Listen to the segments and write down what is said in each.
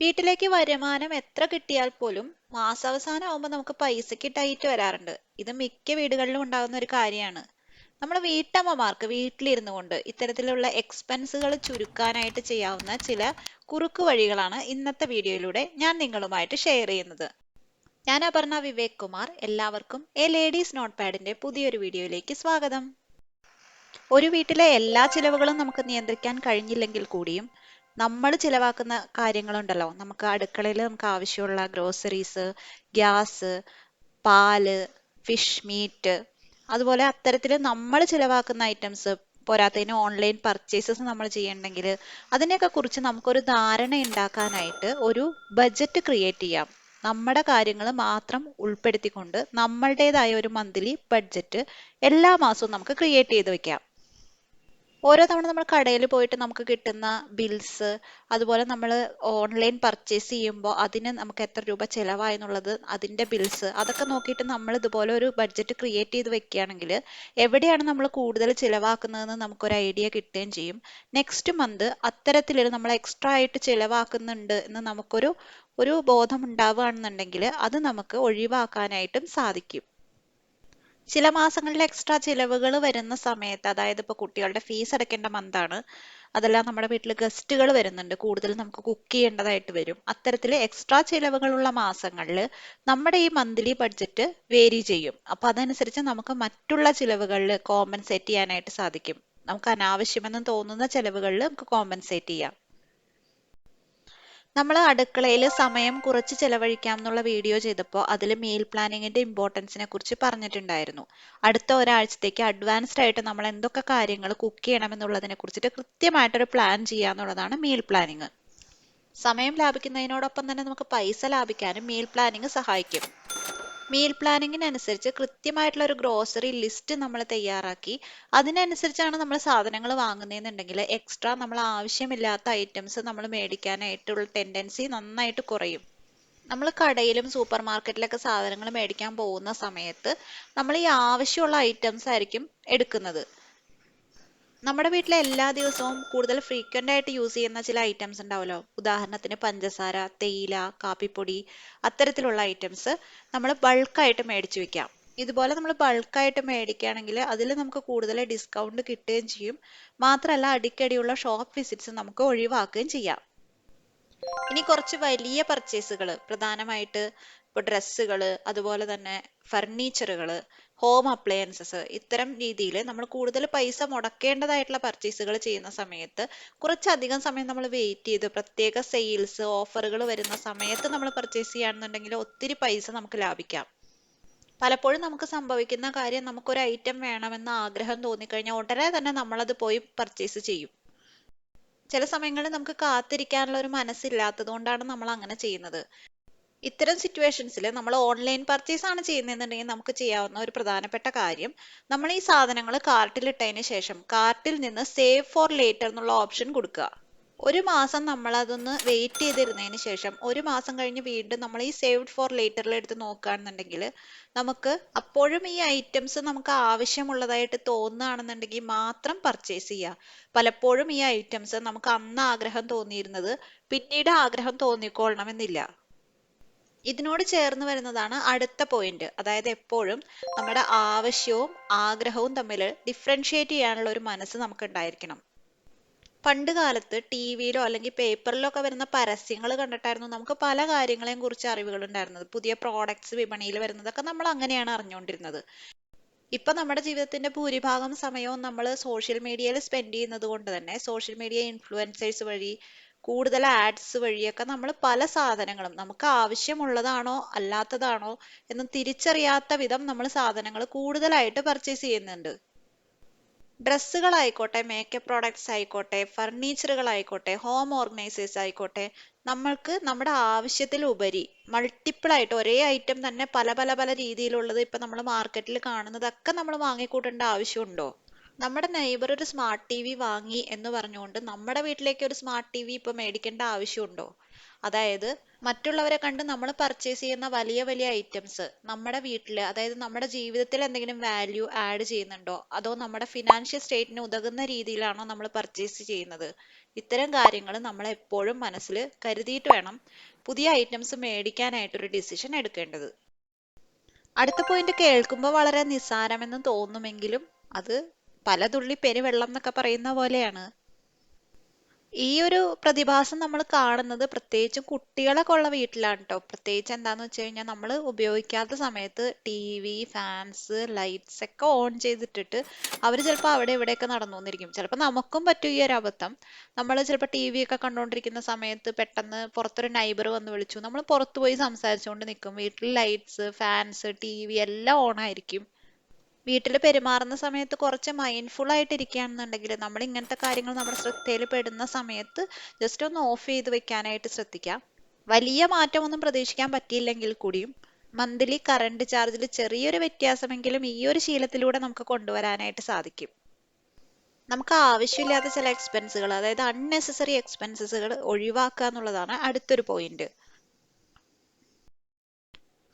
വീട്ടിലേക്ക് വരുമാനം എത്ര കിട്ടിയാൽ പോലും മാസാവസാനം ആവുമ്പോൾ നമുക്ക് പൈസയ്ക്ക് ടൈറ്റ് വരാറുണ്ട്. ഇത് മിക്ക വീടുകളിലും ഉണ്ടാകുന്ന ഒരു കാര്യമാണ്. നമ്മുടെ വീട്ടമ്മമാർക്ക് വീട്ടിലിരുന്നു കൊണ്ട് ഇത്തരത്തിലുള്ള എക്സ്പെൻസുകൾ ചുരുക്കാനായിട്ട് ചെയ്യാവുന്ന ചില കുറുക്കു വഴികളാണ് ഇന്നത്തെ വീഡിയോയിലൂടെ ഞാൻ നിങ്ങളുമായിട്ട് ഷെയർ ചെയ്യുന്നത്. ഞാൻ അപർണ വിവേക് കുമാർ. എല്ലാവർക്കും എ ലേഡീസ് നോട്ട് പാഡിന്റെ പുതിയൊരു വീഡിയോയിലേക്ക് സ്വാഗതം. ഒരു വീട്ടിലെ എല്ലാ ചിലവുകളും നമുക്ക് നിയന്ത്രിക്കാൻ കഴിഞ്ഞില്ലെങ്കിൽ കൂടിയും നമ്മൾ ചിലവാക്കുന്ന കാര്യങ്ങളുണ്ടല്ലോ, നമുക്ക് അടുക്കളയിൽ നമുക്ക് ആവശ്യമുള്ള ഗ്രോസറീസ്, ഗ്യാസ്, പാല്, ഫിഷ്, മീറ്റ്, അതുപോലെ അത്തരത്തിൽ നമ്മൾ ചിലവാക്കുന്ന ഐറ്റംസ്, പോരാത്തതിന് ഓൺലൈൻ പർച്ചേസസ് നമ്മൾ ചെയ്യണമെങ്കിൽ അതിനെയൊക്കെ കുറിച്ച് നമുക്കൊരു ധാരണ ഉണ്ടാക്കാനായിട്ട് ഒരു ബജറ്റ് ക്രിയേറ്റ് ചെയ്യാം. നമ്മുടെ കാര്യങ്ങൾ മാത്രം ഉൾപ്പെടുത്തിക്കൊണ്ട് നമ്മളുടേതായ ഒരു മന്ത്ലി ബഡ്ജറ്റ് എല്ലാ മാസവും നമുക്ക് ക്രിയേറ്റ് ചെയ്ത് വെക്കാം. ഓരോ തവണ നമ്മൾ കടയിൽ പോയിട്ട് നമുക്ക് കിട്ടുന്ന ബിൽസ്, അതുപോലെ നമ്മൾ ഓൺലൈൻ പർച്ചേസ് ചെയ്യുമ്പോൾ അതിന് നമുക്ക് എത്ര രൂപ ചിലവായി എന്നുള്ളത്, അതിന്റെ ബിൽസ്, അതൊക്കെ നോക്കിയിട്ട് നമ്മൾ ഇതുപോലെ ഒരു ബഡ്ജറ്റ് ക്രിയേറ്റ് ചെയ്ത് വെക്കുകയാണെങ്കിൽ എവിടെയാണ് നമ്മൾ കൂടുതൽ ചിലവാക്കുന്നതെന്ന് നമുക്കൊരു ഐഡിയ കിട്ടുകയും ചെയ്യും. നെക്സ്റ്റ് മന്ത് അത്തരത്തിലൊരു നമ്മൾ എക്സ്ട്രാ ആയിട്ട് ചിലവാക്കുന്നുണ്ട് എന്ന് നമുക്കൊരു ബോധം ഉണ്ടാവുകയാണെന്നുണ്ടെങ്കിൽ അത് നമുക്ക് ഒഴിവാക്കാനായിട്ടും സാധിക്കും. ചില മാസങ്ങളിൽ എക്സ്ട്രാ ചിലവുകൾ വരുന്ന സമയത്ത്, അതായത് ഇപ്പോൾ കുട്ടികളുടെ ഫീസ് അടയ്ക്കേണ്ട മന്താണ്, അതെല്ലാം നമ്മുടെ വീട്ടിൽ ഗസ്റ്റുകൾ വരുന്നുണ്ട്, കൂടുതൽ നമുക്ക് കുക്ക് ചെയ്യേണ്ടതായിട്ട് വരും. അത്തരത്തിൽ എക്സ്ട്രാ ചിലവുകളുള്ള മാസങ്ങളിൽ നമ്മുടെ ഈ മന്ത്ലി ബഡ്ജറ്റ് വേരി ചെയ്യും. അപ്പൊ അതനുസരിച്ച് നമുക്ക് മറ്റുള്ള ചിലവുകളിൽ കോമ്പൻസേറ്റ് ചെയ്യാനായിട്ട് സാധിക്കും. നമുക്ക് അനാവശ്യമെന്ന് തോന്നുന്ന ചിലവുകളിൽ നമുക്ക് കോമ്പൻസേറ്റ് ചെയ്യാം. നമ്മൾ അടുക്കളയിൽ സമയം കുറച്ച് ചെലവഴിക്കാം എന്നുള്ള വീഡിയോ ചെയ്തപ്പോൾ അതിൽ മീൽ പ്ലാനിങ്ങിന്റെ ഇമ്പോർട്ടൻസിനെ കുറിച്ച് പറഞ്ഞിട്ടുണ്ടായിരുന്നു. അടുത്ത ഒരാഴ്ചത്തേക്ക് അഡ്വാൻസ്ഡ് ആയിട്ട് നമ്മൾ എന്തൊക്കെ കാര്യങ്ങൾ കുക്ക് ചെയ്യണം എന്നുള്ളതിനെ കുറിച്ചിട്ട് കൃത്യമായിട്ടൊരു പ്ലാൻ ചെയ്യുക എന്നുള്ളതാണ് മീൽ പ്ലാനിങ്. സമയം ലാഭിക്കുന്നതിനോടൊപ്പം തന്നെ നമുക്ക് പൈസ ലാഭിക്കാനും മീൽ പ്ലാനിങ് സഹായിക്കും. മീൽ പ്ലാനിങ്ങിനനുസരിച്ച് കൃത്യമായിട്ടുള്ള ഒരു ഗ്രോസറി ലിസ്റ്റ് നമ്മൾ തയ്യാറാക്കി അതിനനുസരിച്ചാണ് നമ്മൾ സാധനങ്ങൾ വാങ്ങുന്നതെന്നുണ്ടെങ്കിൽ എക്സ്ട്രാ നമ്മൾ ആവശ്യമില്ലാത്ത ഐറ്റംസ് നമ്മൾ മേടിക്കാനായിട്ടുള്ള ടെൻഡൻസി നന്നായിട്ട് കുറയും. നമ്മൾ കടയിലും സൂപ്പർ മാർക്കറ്റിലൊക്കെ സാധനങ്ങൾ മേടിക്കാൻ പോകുന്ന സമയത്ത് നമ്മൾ ഈ ആവശ്യമുള്ള ഐറ്റംസ് ആയിരിക്കും എടുക്കുന്നത്. നമ്മുടെ വീട്ടിലെ എല്ലാ ദിവസവും കൂടുതൽ ഫ്രീക്വന്റ് ആയിട്ട് യൂസ് ചെയ്യുന്ന ചില ഐറ്റംസ് ഉണ്ടാവുമല്ലോ. ഉദാഹരണത്തിന് പഞ്ചസാര, തേയില, കാപ്പിപ്പൊടി, അത്തരത്തിലുള്ള ഐറ്റംസ് നമ്മൾ ബൾക്കായിട്ട് മേടിച്ചു വെക്കാം. ഇതുപോലെ നമ്മൾ ബൾക്കായിട്ട് മേടിക്കുകയാണെങ്കിൽ അതിൽ നമുക്ക് കൂടുതൽ ഡിസ്കൗണ്ട് കിട്ടുകയും ചെയ്യും. മാത്രമല്ല അടിക്കടിയുള്ള ഷോപ്പ് വിസിറ്റ്സ് നമുക്ക് ഒഴിവാക്കുകയും ചെയ്യാം. ഇനി കുറച്ച് വലിയ പർച്ചേസുകൾ, പ്രധാനമായിട്ട് ഇപ്പോൾ ഡ്രസ്സുകൾ, അതുപോലെ തന്നെ ഫർണിച്ചറുകൾ, ഹോം അപ്ലയൻസസ്, ഇത്തരം രീതിയിൽ നമ്മൾ കൂടുതൽ പൈസ മുടക്കേണ്ടതായിട്ടുള്ള പർച്ചേസുകൾ ചെയ്യുന്ന സമയത്ത് കുറച്ചധികം സമയം നമ്മൾ വെയിറ്റ് ചെയ്ത് പ്രത്യേക സെയിൽസ് ഓഫറുകൾ വരുന്ന സമയത്ത് നമ്മൾ പർച്ചേസ് ചെയ്യുകയാണെന്നുണ്ടെങ്കിൽ ഒത്തിരി പൈസ നമുക്ക് ലാഭിക്കാം. പലപ്പോഴും നമുക്ക് സംഭവിക്കുന്ന കാര്യം, നമുക്കൊരു ഐറ്റം വേണമെന്ന് ആഗ്രഹം തോന്നിക്കഴിഞ്ഞാൽ ഉടനെ തന്നെ നമ്മളത് പോയി പർച്ചേസ് ചെയ്യും. ചില സമയങ്ങളിൽ നമുക്ക് കാത്തിരിക്കാനുള്ള ഒരു മനസ്സില്ലാത്തത് കൊണ്ടാണ് നമ്മൾ അങ്ങനെ ചെയ്യുന്നത്. ഇത്തരം സിറ്റുവേഷൻസിൽ നമ്മൾ ഓൺലൈൻ പർച്ചേസ് ആണ് ചെയ്യുന്നതെന്നുണ്ടെങ്കിൽ നമുക്ക് ചെയ്യാവുന്ന ഒരു പ്രധാനപ്പെട്ട കാര്യം, നമ്മൾ ഈ സാധനങ്ങൾ കാർട്ടിൽ ഇട്ടതിന് ശേഷം കാർട്ടിൽ നിന്ന് സേവ് ഫോർ ലേറ്റർ എന്നുള്ള ഓപ്ഷൻ കൊടുക്കുക. ഒരു മാസം നമ്മൾ അതൊന്ന് വെയിറ്റ് ചെയ്തിരുന്നതിന് ശേഷം ഒരു മാസം കഴിഞ്ഞ് വീണ്ടും നമ്മൾ ഈ സേവ്ഡ് ഫോർ ലേറ്ററിൽ എടുത്ത് നോക്കുകയാണെന്നുണ്ടെങ്കിൽ നമുക്ക് അപ്പോഴും ഈ ഐറ്റംസ് നമുക്ക് ആവശ്യമുള്ളതായിട്ട് തോന്നുകയാണെന്നുണ്ടെങ്കിൽ മാത്രം പർച്ചേസ് ചെയ്യുക. പലപ്പോഴും ഈ ഐറ്റംസ് നമുക്ക് അന്ന് ആഗ്രഹം തോന്നിയിരുന്നത് പിന്നീട് ആഗ്രഹം തോന്നിക്കൊള്ളണമെന്നില്ല. ഇതിനോട് ചേർന്ന് വരുന്നതാണ് അടുത്ത പോയിന്റ്. അതായത് എപ്പോഴും നമ്മുടെ ആവശ്യവും ആഗ്രഹവും തമ്മിൽ ഡിഫറൻഷിയേറ്റ് ചെയ്യാനുള്ള ഒരു മനസ്സ് നമുക്ക് ഉണ്ടായിരിക്കണം. പണ്ട് കാലത്ത് ടി വിയിലോ അല്ലെങ്കിൽ പേപ്പറിലോ ഒക്കെ വരുന്ന പരസ്യങ്ങൾ കണ്ടിട്ടായിരുന്നു നമുക്ക് പല കാര്യങ്ങളെയും കുറിച്ച് അറിവുകൾ ഉണ്ടായിരുന്നത്. പുതിയ പ്രോഡക്ട്സ് വിപണിയിൽ വരുന്നതൊക്കെ നമ്മൾ അങ്ങനെയാണ് അറിഞ്ഞുകൊണ്ടിരുന്നത്. ഇപ്പൊ നമ്മുടെ ജീവിതത്തിന്റെ ഭൂരിഭാഗം സമയവും നമ്മൾ സോഷ്യൽ മീഡിയയിൽ സ്പെൻഡ് ചെയ്യുന്നത് കൊണ്ട് തന്നെ സോഷ്യൽ മീഡിയ ഇൻഫ്ലുവൻസേഴ്സ് വഴി, കൂടുതൽ ആഡ്സ് വഴിയൊക്കെ നമ്മൾ പല സാധനങ്ങളും നമുക്ക് ആവശ്യമുള്ളതാണോ അല്ലാത്തതാണോ എന്ന് തിരിച്ചറിയാത്ത വിധം നമ്മൾ സാധനങ്ങൾ കൂടുതലായിട്ട് പർച്ചേസ് ചെയ്യുന്നുണ്ട്. ഡ്രസ്സുകളായിക്കോട്ടെ, മേക്കപ്പ് പ്രോഡക്ട്സ് ആയിക്കോട്ടെ, ഫർണിച്ചറുകൾ ആയിക്കോട്ടെ, ഹോം ഓർഗനൈസേഴ്സ് ആയിക്കോട്ടെ, നമ്മൾക്ക് നമ്മുടെ ആവശ്യത്തിലുപരി മൾട്ടിപ്പിൾ ആയിട്ട് ഒരേ ഐറ്റം തന്നെ പല പല പല രീതിയിലുള്ളത് ഇപ്പൊ നമ്മൾ മാർക്കറ്റിൽ കാണുന്നതൊക്കെ നമ്മൾ വാങ്ങിക്കൂട്ടേണ്ട ആവശ്യമുണ്ടോ? നമ്മുടെ നെയ്ബർ ഒരു സ്മാർട്ട് ടി വി വാങ്ങി എന്ന് പറഞ്ഞുകൊണ്ട് നമ്മുടെ വീട്ടിലേക്ക് ഒരു സ്മാർട്ട് ടി വി ഇപ്പൊ മേടിക്കേണ്ട ആവശ്യമുണ്ടോ? അതായത് മറ്റുള്ളവരെ കണ്ട് നമ്മൾ പർച്ചേസ് ചെയ്യുന്ന വലിയ വലിയ ഐറ്റംസ് നമ്മുടെ വീട്ടിൽ, അതായത് നമ്മുടെ ജീവിതത്തിൽ എന്തെങ്കിലും വാല്യൂ ആഡ് ചെയ്യുന്നുണ്ടോ, അതോ നമ്മുടെ ഫിനാൻഷ്യൽ സ്റ്റേറ്റിന് ഉതകുന്ന രീതിയിലാണോ നമ്മൾ പർച്ചേസ് ചെയ്യുന്നത്? ഇത്തരം കാര്യങ്ങൾ നമ്മൾ എപ്പോഴും മനസ്സിൽ കരുതിയിട്ട് വേണം പുതിയ ഐറ്റംസ് മേടിക്കാനായിട്ടൊരു ഡിസിഷൻ എടുക്കേണ്ടത്. അടുത്ത പോയിന്റ് കേൾക്കുമ്പോൾ വളരെ നിസ്സാരമെന്ന് തോന്നുമെങ്കിലും അത് പല തുള്ളി പെരുവെള്ളം എന്നൊക്കെ പറയുന്ന പോലെയാണ്. ഈ ഒരു പ്രതിഭാസം നമ്മൾ കാണുന്നത് പ്രത്യേകിച്ചും കുട്ടികളൊക്കെ ഉള്ള വീട്ടിലാണ് കേട്ടോ. പ്രത്യേകിച്ച് എന്താന്ന് വെച്ച് കഴിഞ്ഞാൽ നമ്മൾ ഉപയോഗിക്കാത്ത സമയത്ത് TV, ഫാൻസ്, ലൈറ്റ്സ് ഒക്കെ ഓൺ ചെയ്തിട്ടിട്ട് അവർ ചിലപ്പോൾ അവിടെ ഇവിടെയൊക്കെ നടന്നു വന്നിരിക്കും. ചിലപ്പോൾ നമുക്കും പറ്റും ഈ ഒരു അബദ്ധം. നമ്മൾ ചിലപ്പോൾ TV ഒക്കെ കണ്ടുകൊണ്ടിരിക്കുന്ന സമയത്ത് പെട്ടെന്ന് പുറത്തൊരു നൈബർ വന്ന് വിളിച്ചു, നമ്മൾ പുറത്തു പോയി സംസാരിച്ചുകൊണ്ട് നിൽക്കും. വീട്ടിൽ ലൈറ്റ്സ്, ഫാൻസ്, TV എല്ലാം ഓൺ ആയിരിക്കും. വീട്ടിൽ പെരുമാറുന്ന സമയത്ത് കുറച്ച് മൈൻഡ്ഫുൾ ആയിട്ട് ഇരിക്കുകയാണെന്നുണ്ടെങ്കിൽ നമ്മൾ ഇങ്ങനത്തെ കാര്യങ്ങൾ നമ്മുടെ ശ്രദ്ധയിൽ പെടുന്ന സമയത്ത് ജസ്റ്റ് ഒന്ന് ഓഫ് ചെയ്ത് വെക്കാനായിട്ട് ശ്രദ്ധിക്കാം. വലിയ മാറ്റമൊന്നും പ്രതീക്ഷിക്കാൻ പറ്റിയില്ലെങ്കിൽ കൂടിയും മന്ത്ലി കറണ്ട് ചാർജിൽ ചെറിയൊരു വ്യത്യാസമെങ്കിലും ഈ ഒരു ശീലത്തിലൂടെ നമുക്ക് കൊണ്ടുവരാനായിട്ട് സാധിക്കും. നമുക്ക് ആവശ്യമില്ലാത്ത ചില എക്സ്പെൻസുകൾ, അതായത് അൺനെസസറി എക്സ്പെൻസസുകൾ ഒഴിവാക്കുക എന്നുള്ളതാണ് അടുത്തൊരു പോയിന്റ്.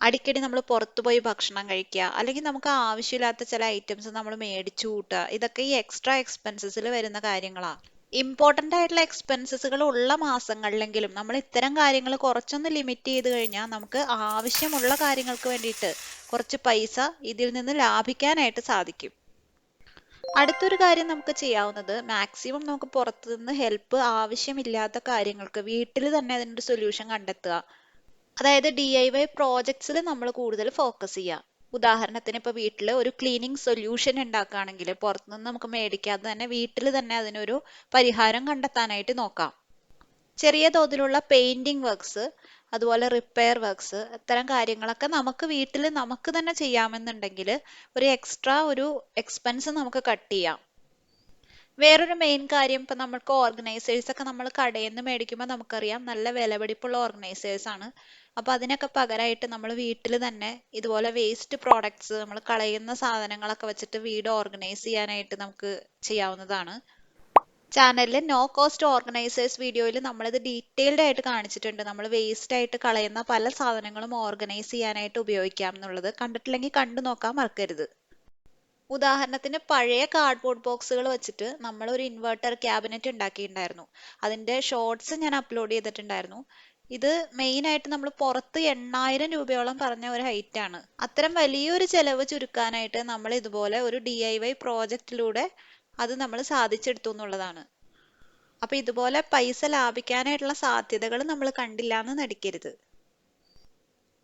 അടിക്കടി നമ്മൾ പുറത്തു പോയി ഭക്ഷണം കഴിക്കുക, അല്ലെങ്കിൽ നമുക്ക് ആവശ്യമില്ലാത്ത ചില ഐറ്റംസ് നമ്മൾ മേടിച്ചു കൂട്ടുക, ഇതൊക്കെ ഈ എക്സ്ട്രാ എക്സ്പെൻസസിൽ വരുന്ന കാര്യങ്ങളാണ്. ഇമ്പോർട്ടൻ്റ് ആയിട്ടുള്ള എക്സ്പെൻസസുകൾ ഉള്ള മാസങ്ങളിലെങ്കിലും നമ്മൾ ഇത്തരം കാര്യങ്ങൾ കുറച്ചൊന്ന് ലിമിറ്റ് ചെയ്ത് കഴിഞ്ഞാൽ നമുക്ക് ആവശ്യമുള്ള കാര്യങ്ങൾക്ക് വേണ്ടിയിട്ട് കുറച്ച് പൈസ ഇതിൽ നിന്ന് ലാഭിക്കാനായിട്ട് സാധിക്കും. അടുത്തൊരു കാര്യം നമുക്ക് ചെയ്യാവുന്നത് മാക്സിമം നമുക്ക് പുറത്തുനിന്ന് ഹെൽപ്പ് ആവശ്യമില്ലാത്ത കാര്യങ്ങൾക്ക് വീട്ടിൽ തന്നെ അതിനൊരു സൊല്യൂഷൻ കണ്ടെത്തുക. അതായത് DIY പ്രോജക്ട്സിൽ നമ്മൾ കൂടുതൽ ഫോക്കസ് ചെയ്യുക. ഉദാഹരണത്തിന് ഇപ്പോൾ വീട്ടിൽ ഒരു ക്ലീനിങ് സൊല്യൂഷൻ ഉണ്ടാക്കുകയാണെങ്കിൽ പുറത്തുനിന്ന് നമുക്ക് മേടിക്കാതെ തന്നെ വീട്ടിൽ തന്നെ അതിനൊരു പരിഹാരം കണ്ടെത്താനായിട്ട് നോക്കാം. ചെറിയ തോതിലുള്ള പെയിന്റിംഗ് വർക്ക്സ്, അതുപോലെ റിപ്പയർ വർക്ക്സ്, ഇത്തരം കാര്യങ്ങളൊക്കെ നമുക്ക് വീട്ടിൽ നമുക്ക് തന്നെ ചെയ്യാമെന്നുണ്ടെങ്കിൽ ഒരു എക്സ്ട്രാ ഒരു എക്സ്പെൻസ് നമുക്ക് കട്ട് ചെയ്യാം. വേറൊരു മെയിൻ കാര്യം, ഇപ്പം നമ്മൾക്ക് ഓർഗനൈസേഴ്സ് ഒക്കെ നമ്മൾ കടയിൽ നിന്ന് മേടിക്കുമ്പോൾ നമുക്കറിയാം നല്ല വിലപിടിപ്പുള്ള ഓർഗനൈസേഴ്സ് ആണ്. അപ്പോൾ അതിനൊക്കെ പകരമായിട്ട് നമ്മൾ വീട്ടിൽ തന്നെ ഇതുപോലെ വേസ്റ്റ് പ്രോഡക്ട്സ്, നമ്മൾ കളയുന്ന സാധനങ്ങളൊക്കെ വെച്ചിട്ട് വീട് ഓർഗനൈസ് ചെയ്യാനായിട്ട് നമുക്ക് ചെയ്യാവുന്നതാണ്. ചാനലിൽ നോ കോസ്റ്റ് ഓർഗനൈസേഴ്സ് വീഡിയോയിൽ നമ്മളിത് ഡീറ്റെയിൽഡ് ആയിട്ട് കാണിച്ചിട്ടുണ്ട്. നമ്മൾ വേസ്റ്റ് ആയിട്ട് കളയുന്ന പല സാധനങ്ങളും ഓർഗനൈസ് ചെയ്യാനായിട്ട് ഉപയോഗിക്കാം എന്നുള്ളത്. കണ്ടിട്ടില്ലെങ്കിൽ കണ്ടു നോക്കാൻ മറക്കരുത്. ഉദാഹരണത്തിന് പഴയ കാർഡ്ബോർഡ് ബോക്സുകൾ വെച്ചിട്ട് നമ്മൾ ഒരു ഇൻവെർട്ടർ ക്യാബിനറ്റ് ഉണ്ടാക്കിയിട്ടുണ്ടായിരുന്നു. അതിന്റെ ഷോർട്സ് ഞാൻ അപ്ലോഡ് ചെയ്തിട്ടുണ്ടായിരുന്നു. ഇത് മെയിൻ ആയിട്ട് നമ്മൾ പുറത്ത് 8000 രൂപയോളം പറഞ്ഞ ഒരു ഹൈറ്റ് ആണ്. അത്തരം വലിയൊരു ചെലവ് ചുരുക്കാനായിട്ട് നമ്മൾ ഇതുപോലെ ഒരു DIY പ്രോജക്റ്റിലൂടെ അത് നമ്മൾ സാധിച്ചെടുത്തു എന്നുള്ളതാണ്. അപ്പൊ ഇതുപോലെ പൈസ ലാഭിക്കാനായിട്ടുള്ള സാധ്യതകൾ നമ്മൾ കണ്ടില്ല എന്ന് നടിക്കരുത്.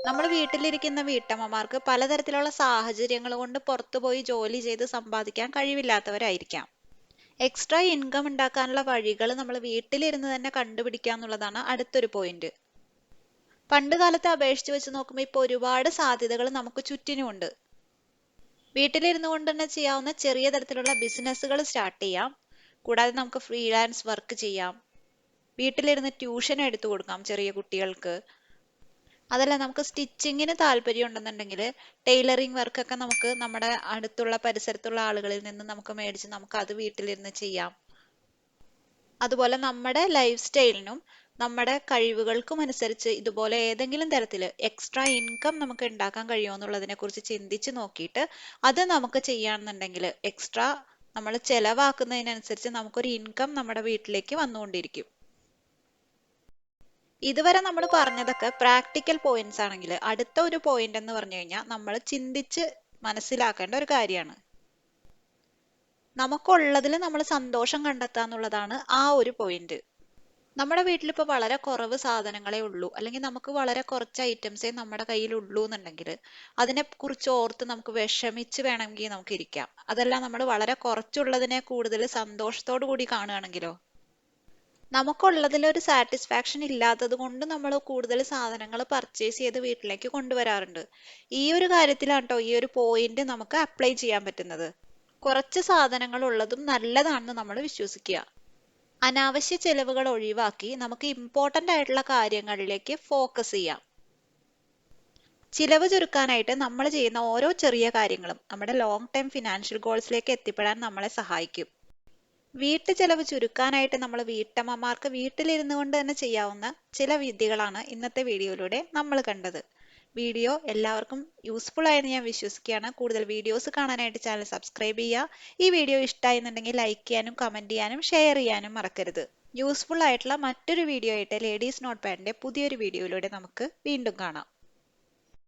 നമ്മൾ വീട്ടിലിരിക്കുന്ന വീട്ടമ്മമാർക്ക് പലതരത്തിലുള്ള സാഹചര്യങ്ങൾ കൊണ്ട് പുറത്തുപോയി ജോലി ചെയ്ത് സമ്പാദിക്കാൻ കഴിവില്ലാത്തവരായിരിക്കാം. എക്സ്ട്രാ ഇൻകം ഉണ്ടാക്കാനുള്ള വഴികൾ നമ്മൾ വീട്ടിലിരുന്ന് തന്നെ കണ്ടുപിടിക്കുക എന്നുള്ളതാണ് അടുത്തൊരു പോയിന്റ്. പണ്ട് കാലത്തെ അപേക്ഷിച്ച് വെച്ച് നോക്കുമ്പോൾ ഇപ്പോൾ ഒരുപാട് സാധ്യതകൾ നമുക്ക് ചുറ്റിനുമുണ്ട്. വീട്ടിലിരുന്നു കൊണ്ട് തന്നെ ചെയ്യാവുന്ന ചെറിയ തരത്തിലുള്ള ബിസിനസ്സുകൾ സ്റ്റാർട്ട് ചെയ്യാം. കൂടാതെ നമുക്ക് ഫ്രീലാൻസ് വർക്ക് ചെയ്യാം. വീട്ടിലിരുന്ന് ട്യൂഷൻ എടുത്തു കൊടുക്കാം ചെറിയ കുട്ടികൾക്ക്. അതല്ല, നമുക്ക് സ്റ്റിച്ചിങ്ങിന് താല്പര്യം ഉണ്ടെന്നുണ്ടെങ്കിൽ ടൈലറിങ് വർക്കൊക്കെ നമുക്ക് നമ്മുടെ അടുത്തുള്ള പരിസരത്തുള്ള ആളുകളിൽ നിന്ന് നമുക്ക് മേടിച്ച് നമുക്ക് അത് വീട്ടിലിരുന്ന് ചെയ്യാം. അതുപോലെ നമ്മുടെ ലൈഫ് സ്റ്റൈലിനും നമ്മുടെ കഴിവുകൾക്കും അനുസരിച്ച് ഇതുപോലെ ഏതെങ്കിലും തരത്തിൽ എക്സ്ട്രാ ഇൻകം നമുക്ക് ഉണ്ടാക്കാൻ കഴിയുമോ എന്നുള്ളതിനെ കുറിച്ച് ചിന്തിച്ച് നോക്കിയിട്ട് അത് നമുക്ക് ചെയ്യാണെന്നുണ്ടെങ്കിൽ എക്സ്ട്രാ നമ്മൾ ചെലവാക്കുന്നതിനനുസരിച്ച് നമുക്കൊരു ഇൻകം നമ്മുടെ വീട്ടിലേക്ക് വന്നുകൊണ്ടിരിക്കും. ഇതുവരെ നമ്മൾ പറഞ്ഞതൊക്കെ പ്രാക്ടിക്കൽ പോയിന്റ്സ് ആണെങ്കിൽ അടുത്ത ഒരു പോയിന്റ് എന്ന് പറഞ്ഞു കഴിഞ്ഞാൽ നമ്മൾ ചിന്തിച്ച് മനസ്സിലാക്കേണ്ട ഒരു കാര്യമാണ്. നമുക്കുള്ളതിൽ നമ്മൾ സന്തോഷം കണ്ടെത്തുക എന്നുള്ളതാണ് ആ ഒരു പോയിന്റ്. നമ്മുടെ വീട്ടിലിപ്പോൾ വളരെ കുറവ് സാധനങ്ങളെ ഉള്ളൂ, അല്ലെങ്കിൽ നമുക്ക് വളരെ കുറച്ച് ഐറ്റംസേ നമ്മുടെ കയ്യിൽ ഉള്ളൂ എന്നുണ്ടെങ്കിൽ അതിനെ കുറിച്ച് ഓർത്ത് നമുക്ക് വിഷമിച്ച് വേണമെങ്കിൽ നമുക്ക് ഇരിക്കാം. അതല്ല, നമ്മൾ വളരെ കുറച്ചുള്ളതിനെ കൂടുതൽ സന്തോഷത്തോടു കൂടി കാണുകയാണെങ്കിലോ, നമുക്കുള്ളതിൽ ഒരു സാറ്റിസ്ഫാക്ഷൻ ഇല്ലാത്തത് കൊണ്ട് നമ്മൾ കൂടുതൽ സാധനങ്ങൾ പർച്ചേസ് ചെയ്ത് വീട്ടിലേക്ക് കൊണ്ടുവരാറുണ്ട്. ഈ ഒരു കാര്യത്തിലാണ് കേട്ടോ ഈ ഒരു പോയിന്റ് നമുക്ക് അപ്ലൈ ചെയ്യാൻ പറ്റുന്നത്. കുറച്ച് സാധനങ്ങൾ ഉള്ളതും നല്ലതാണെന്ന് നമ്മൾ വിശ്വസിക്കുക. അനാവശ്യ ചെലവുകൾ ഒഴിവാക്കി നമുക്ക് ഇമ്പോർട്ടൻ്റ് ആയിട്ടുള്ള കാര്യങ്ങളിലേക്ക് ഫോക്കസ് ചെയ്യാം. ചിലവ് ചുരുക്കാനായിട്ട് നമ്മൾ ചെയ്യുന്ന ഓരോ ചെറിയ കാര്യങ്ങളും നമ്മുടെ ലോങ് ടൈം ഫിനാൻഷ്യൽ ഗോൾസിലേക്ക് എത്തിപ്പെടാൻ നമ്മളെ സഹായിക്കും. വീട്ടു ചെലവ് ചുരുക്കാനായിട്ട് നമ്മൾ വീട്ടമ്മമാർക്ക് വീട്ടിലിരുന്നു കൊണ്ട് തന്നെ ചെയ്യാവുന്ന ചില വിദ്യകളാണ് ഇന്നത്തെ വീഡിയോയിലൂടെ നമ്മൾ കണ്ടത്. വീഡിയോ എല്ലാവർക്കും യൂസ്ഫുൾ ആയെന്ന് ഞാൻ വിശ്വസിക്കുകയാണ്. കൂടുതൽ വീഡിയോസ് കാണാനായിട്ട് ചാനൽ സബ്സ്ക്രൈബ് ചെയ്യുക. ഈ വീഡിയോ ഇഷ്ടമായി എന്നുണ്ടെങ്കിൽ ലൈക്ക് ചെയ്യാനും കമന്റ് ചെയ്യാനും ഷെയർ ചെയ്യാനും മറക്കരുത്. യൂസ്ഫുൾ ആയിട്ടുള്ള മറ്റൊരു വീഡിയോ ആയിട്ട് ലേഡീസ് നോട്ട് പാഡിന്റെ പുതിയൊരു വീഡിയോയിലൂടെ നമുക്ക് വീണ്ടും കാണാം.